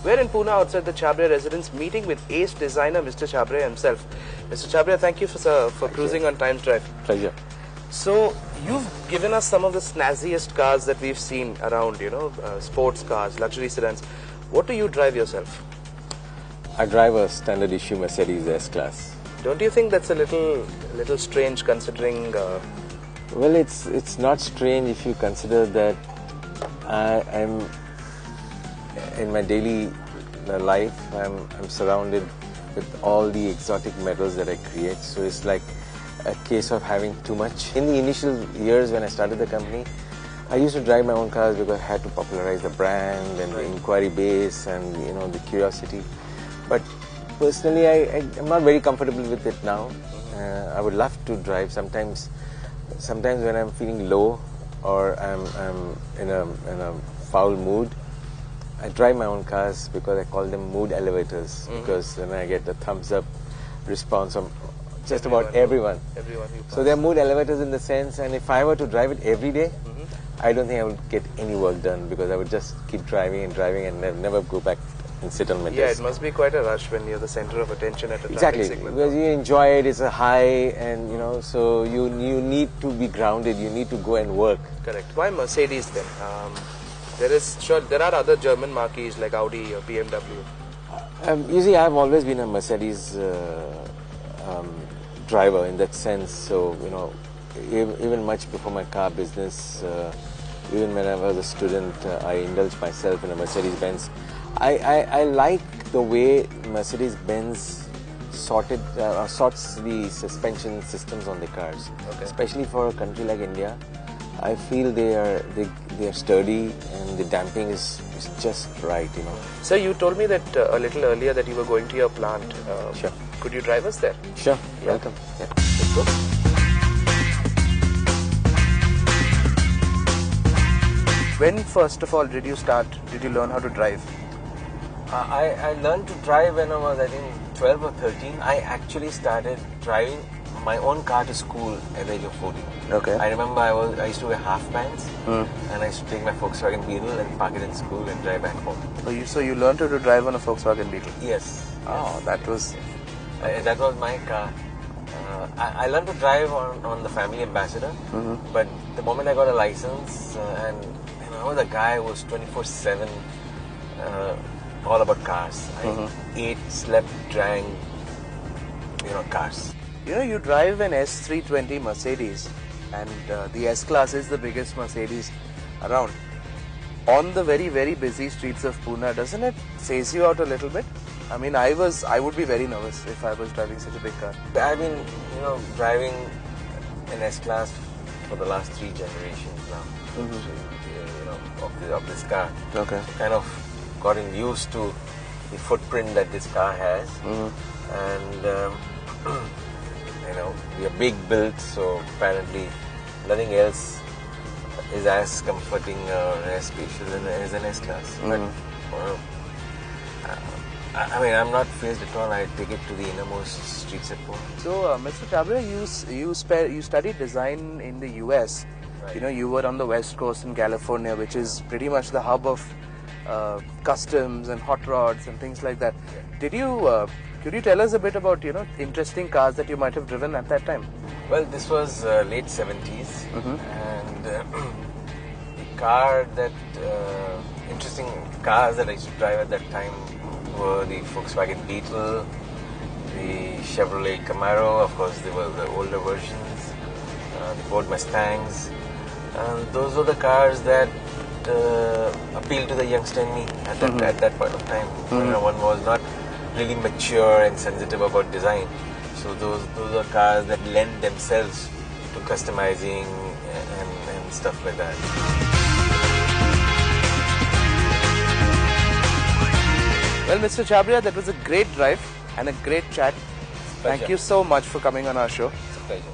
We're in Pune outside the Chhabria residence meeting with ace designer Mr. Chhabria himself. Mr. Chhabria, thank you for cruising on Times Drive. Pleasure. So, you've given us some of the snazziest cars that we've seen around, sports cars, luxury sedans. What do you drive yourself? I drive a standard issue Mercedes S-Class. Don't you think that's a little strange considering... Well, it's not strange if you consider that I'm in my daily life, I'm surrounded with all the exotic metals that I create. So it's like a case of having too much. In the initial years when I started the company, I used to drive my own cars because I had to popularize the brand and the inquiry base and the curiosity. But personally, I'm not very comfortable with it now. I would love to drive sometimes when I'm feeling low or I'm in a foul mood. I drive my own cars because I call them mood elevators, because then I get a thumbs up response from just about everyone. So they're mood elevators in the sense, and if I were to drive it every day, I don't think I would get any work done because I would just keep driving and never go back and sit on my desk. Yeah, it must be quite a rush when you're the center of attention at a traffic signal. Because you enjoy it, it's a high, and so you need to be grounded, you need to go and work. Correct. Why Mercedes then? There are other German marques like Audi or BMW. You see, I've always been a Mercedes driver in that sense. So even much before my car business, even when I was a student, I indulged myself in a Mercedes-Benz. I like the way Mercedes-Benz sorts the suspension systems on the cars, especially for a country like India. I feel they are sturdy and the damping is just right, So you told me that a little earlier that you were going to your plant. Sure. Could you drive us there? Sure. Yeah. Welcome. Yeah. Let's go. When first of all did you learn how to drive? I learned to drive when I was, I think, 12 or 13. I actually started driving my own car to school at the age of 14. Okay. I remember I used to wear half pants and I used to take my Volkswagen Beetle and park it in school and drive back home. So you learned how to drive on a Volkswagen Beetle? Yes. Oh, that was my car. I learned to drive on the Family Ambassador, but the moment I got a license and I was a guy who was 24/7 all about cars. I ate, slept, drank, cars. You drive an S320 Mercedes, and the S-Class is the biggest Mercedes around. On the very, very busy streets of Pune, doesn't it phase you out a little bit? I mean, I would be very nervous if I was driving such a big car. I've been, driving an S-Class for the last 3 generations now, of this car. Okay. Kind of gotten used to the footprint that this car has, and we are big built, so apparently nothing else is as comforting or as spacious as an S-Class. But I'm not phased at all. I take it to the innermost streets at Pune. So, Mr. Chhabria, you studied design in the US. Right. You were on the West Coast in California, which is pretty much the hub of customs and hot rods and things like that. Yeah. Could you tell us a bit about interesting cars that you might have driven at that time? Well, this was late 70s, and the interesting cars that I used to drive at that time were the Volkswagen Beetle, the Chevrolet Camaro, of course they were the older versions, the Ford Mustangs, and those were the cars that appealed to the youngster in me at that point of time. One was not really mature and sensitive about design, so those are cars that lend themselves to customizing and stuff like that. Well, Mr. Chhabria, that was a great drive and a great chat. Thank you so much for coming on our show. It's a pleasure.